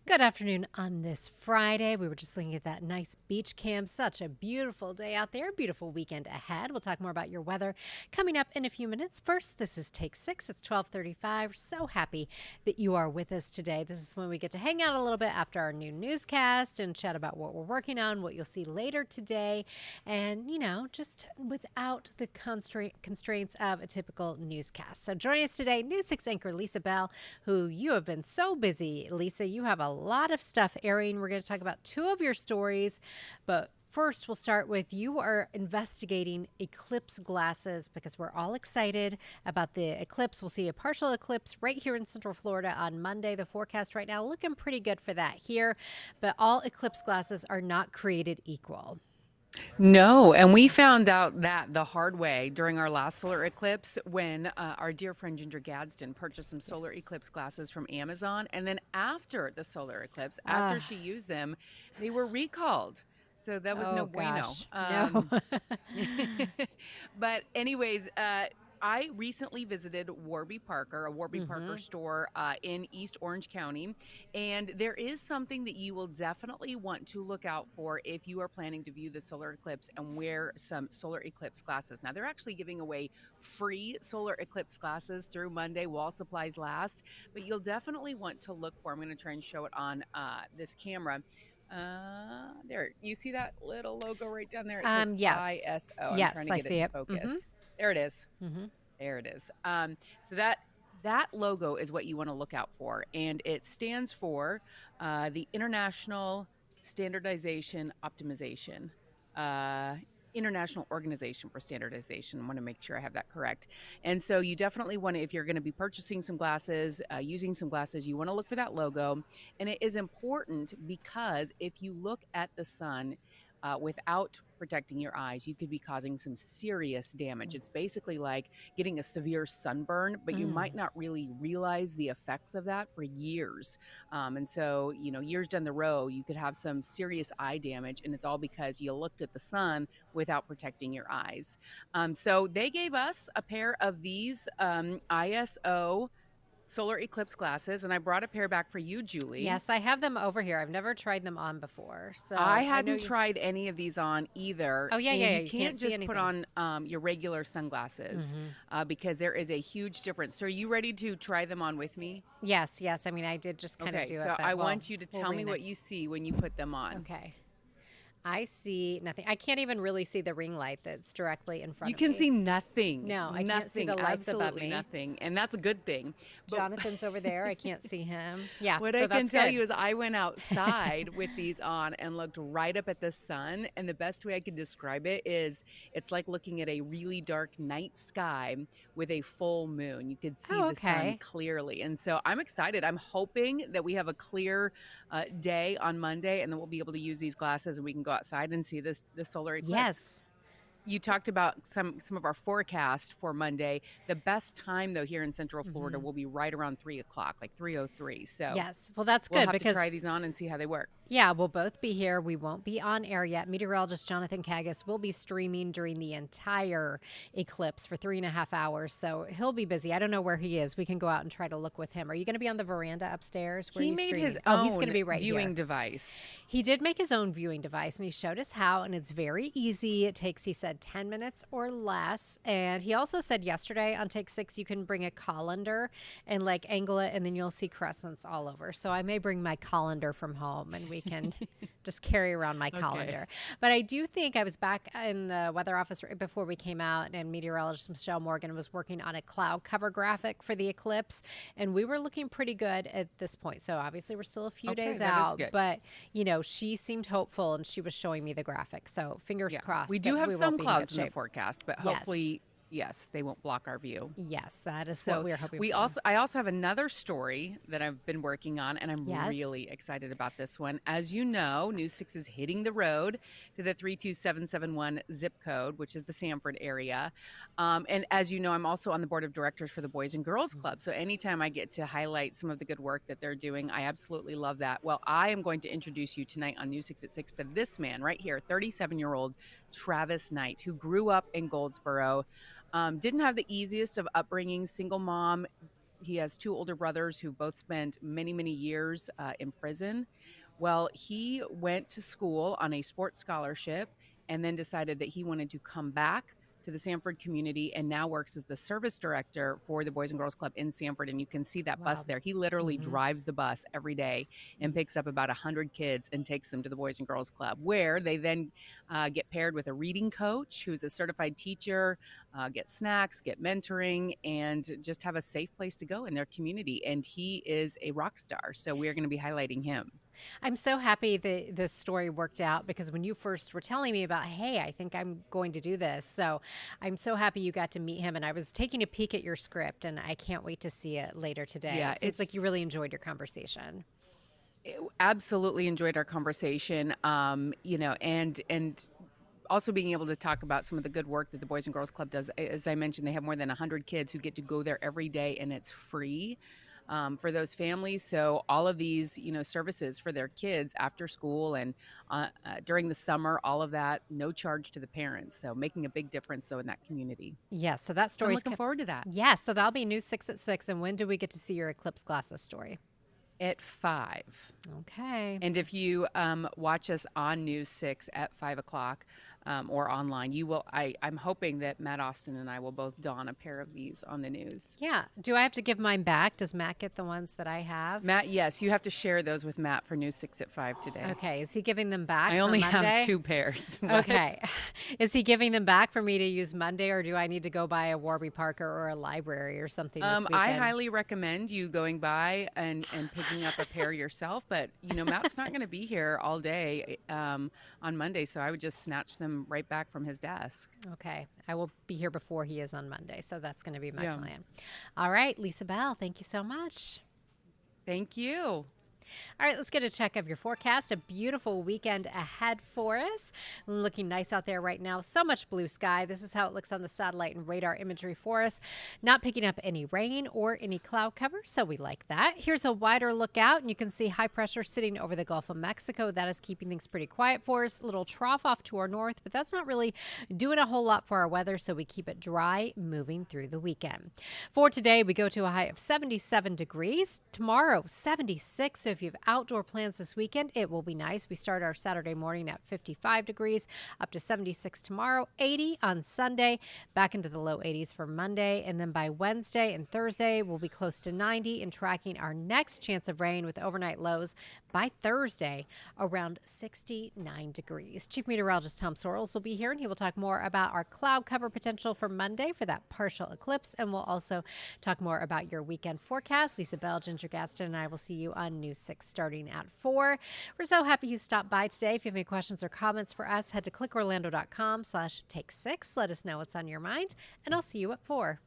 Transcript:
Good afternoon on this Friday. We were just looking at that nice beach cam. Such a beautiful day out there. Beautiful weekend ahead. We'll talk more about your weather coming up in a few minutes. First, this is Take 6. It's 12:35. So happy that you are with us today. This is when we get to hang out a little bit after our new newscast and chat about what we're working on, what you'll see later today, and, just without the constraints of a typical newscast. So joining us today, News 6 anchor Lisa Bell, who you have been so busy. Lisa, you have a lot of stuff airing. We're going to talk about two of your stories, but first we'll start with you are investigating eclipse glasses because we're all excited about the eclipse. We'll see a partial eclipse right here in Central Florida on Monday. The forecast right now looking pretty good for that here, but all eclipse glasses are not created equal. No, and we found out that the hard way during our last solar eclipse when our dear friend Ginger Gadsden purchased some solar eclipse glasses from Amazon. And then after the solar eclipse, after she used them, they were recalled. So that was no bueno. Gosh, no. But anyways, I recently visited Warby Parker, a Warby Parker store in East Orange County, and there is something that you will definitely want to look out for if you are planning to view the solar eclipse and wear some solar eclipse glasses. Now, they're actually giving away free solar eclipse glasses through Monday while supplies last, but you'll definitely want to look for, I'm going to try and show it on this camera. There, you see that little logo right down there? It says Yes. ISO. I'm Yes, trying to I get see it it. to focus. There it is. There it is. So that logo is what you want to look out for, and it stands for the International Standardization Optimization. International Organization for Standardization. I want to make sure I have that correct. And so you definitely want to, if you're going to be purchasing some glasses, using some glasses, you want to look for that logo. And it is important because if you look at the sun without protecting your eyes, you could be causing some serious damage. It's basically like getting a severe sunburn, but you might not really realize the effects of that for years. And so, years down the road, you could have some serious eye damage, and it's all because you looked at the sun without protecting your eyes. So they gave us a pair of these ISO solar eclipse glasses, and I brought a pair back for you, Julie. Yes, I have them over here. I've never tried them on before. So I know hadn't you. tried any of these on either. Oh, yeah, and yeah, you you can't see just put anything. on your regular sunglasses because there is a huge difference. So are you ready to try them on with me? Yes. I mean, I did just kind of Okay, do it. so But I want you to tell me what you see when you put them on. Okay. I see nothing. I can't even really see the ring light that's directly in front You of me. can see nothing. No, I nothing, can't see the lights above absolutely me. nothing, and that's a good thing. But Jonathan's over there. I can't see him. Yeah. what so I can that's tell good. you is I went outside with these on and looked right up at the sun, and the best way I could describe it is it's like looking at a really dark night sky with a full moon. You could see the sun clearly, and so I'm excited. I'm hoping that we have a clear day on Monday, and then we'll be able to use these glasses and we can go outside and see the solar eclipse. Yes. You talked about some of our forecast for Monday. The best time, though, here in Central Florida will be right around 3 o'clock, like 3:03. So Yes. Well, that's we'll good have because to try these on and see how they work. yeah, we'll both be here. We won't be on air yet. Meteorologist Jonathan Kagas will be streaming during the entire eclipse for 3.5 hours. So he'll be busy. I don't know where he is. We can go out and try to look with him. Are you going to be on the veranda upstairs? Where He you made streaming? his Oh, own he's going to be right viewing here. device. He did make his own viewing device, and he showed us how, and it's very easy. It takes, he said, 10 minutes or less. And he also said yesterday on Take 6, you can bring a colander and like angle it, and then you'll see crescents all over. So I may bring my colander from home, and we can just carry around my colander. But I do think I was back in the weather office right before we came out, and meteorologist Michelle Morgan was working on a cloud cover graphic for the eclipse, and we were looking pretty good at this point. So obviously we're still a few days out, but she seemed hopeful, and she was showing me the graphic. So fingers crossed. We do have some clouds in the forecast, but Yes. hopefully, yes, they won't block our view. Yes, that is what we're hoping for. I also have another story that I've been working on, and I'm really excited about this one. As you know, News 6 is hitting the road to the 32771 zip code, which is the Sanford area. And as you know, I'm also on the board of directors for the Boys and Girls Club. So anytime I get to highlight some of the good work that they're doing, I absolutely love that. Well, I am going to introduce you tonight on News 6 at 6 to this man right here, 37-year-old Travis Knight, who grew up in Goldsboro. Didn't have the easiest of upbringing, single mom, he has two older brothers who both spent many, many years in prison. Well, he went to school on a sports scholarship and then decided that he wanted to come back to the Sanford community and now works as the service director for the Boys and Girls Club in Sanford. And you can see that bus Wow. there. He literally Hmm. drives the bus every day and picks up about 100 kids and takes them to the Boys and Girls Club, where they then get paired with a reading coach who's a certified teacher, get snacks, get mentoring, and just have a safe place to go in their community. And he is a rock star. So we're going to be highlighting him. I'm so happy that this story worked out because when you first were telling me about, hey, I think I'm going to do this. So I'm so happy you got to meet him. And I was taking a peek at your script and I can't wait to see it later today. Yeah, It seems like you really enjoyed your conversation. absolutely enjoyed our conversation. And also being able to talk about some of the good work that the Boys and Girls Club does. As I mentioned, they have more than 100 kids who get to go there every day, and it's free for those families. So all of these, services for their kids after school and during the summer, all of that, no charge to the parents. So making a big difference, though, in that community. Yes. So that So I'm story's looking forward to that. yeah. So that'll be News 6 at 6. And when do we get to see your Eclipse glasses story? At 5. Okay. And if you watch us on News 6 at 5 o'clock or online, you will. I'm hoping that Matt Austin and I will both don a pair of these on the news. Yeah. Do I have to give mine back? Does Matt get the ones that I have? Matt, yes, you have to share those with Matt for News 6 at 5 today. Okay. Is he giving them back I for only Monday? have 2 pairs. What? Okay. Is he giving them back for me to use Monday, or do I need to go by a Warby Parker or a library or something this weekend? I highly recommend you going by and picking up a pair yourself. But, Matt's not going to be here all day on Monday, so I would just snatch them right back from his desk. Okay. I will be here before he is on Monday, so that's going to be my Yeah. plan. All right, Lisa Bell, thank you so much. Thank you. All right, let's get a check of your forecast. A beautiful weekend ahead for us. Looking nice out there right now. So much blue sky. This is how it looks on the satellite and radar imagery for us. Not picking up any rain or any cloud cover, so we like that. Here's a wider look out, and you can see high pressure sitting over the Gulf of Mexico. That is keeping things pretty quiet for us. A little trough off to our north, but that's not really doing a whole lot for our weather, so we keep it dry moving through the weekend. For today, we go to a high of 77 degrees. Tomorrow, 76. So if you have outdoor plans this weekend, it will be nice. We start our Saturday morning at 55 degrees, up to 76 tomorrow, 80 on Sunday, back into the low 80s for Monday. And then by Wednesday and Thursday, we'll be close to 90 and tracking our next chance of rain with overnight lows by Thursday around 69 degrees. Chief Meteorologist Tom Sorrells will be here, and he will talk more about our cloud cover potential for Monday for that partial eclipse. And we'll also talk more about your weekend forecast. Lisa Bell, Ginger Gaston, and I will see you on News 6 starting at 4. We're so happy you stopped by today. If you have any questions or comments for us, head to clickorlando.com/take6. Let us know what's on your mind, and I'll see you at 4.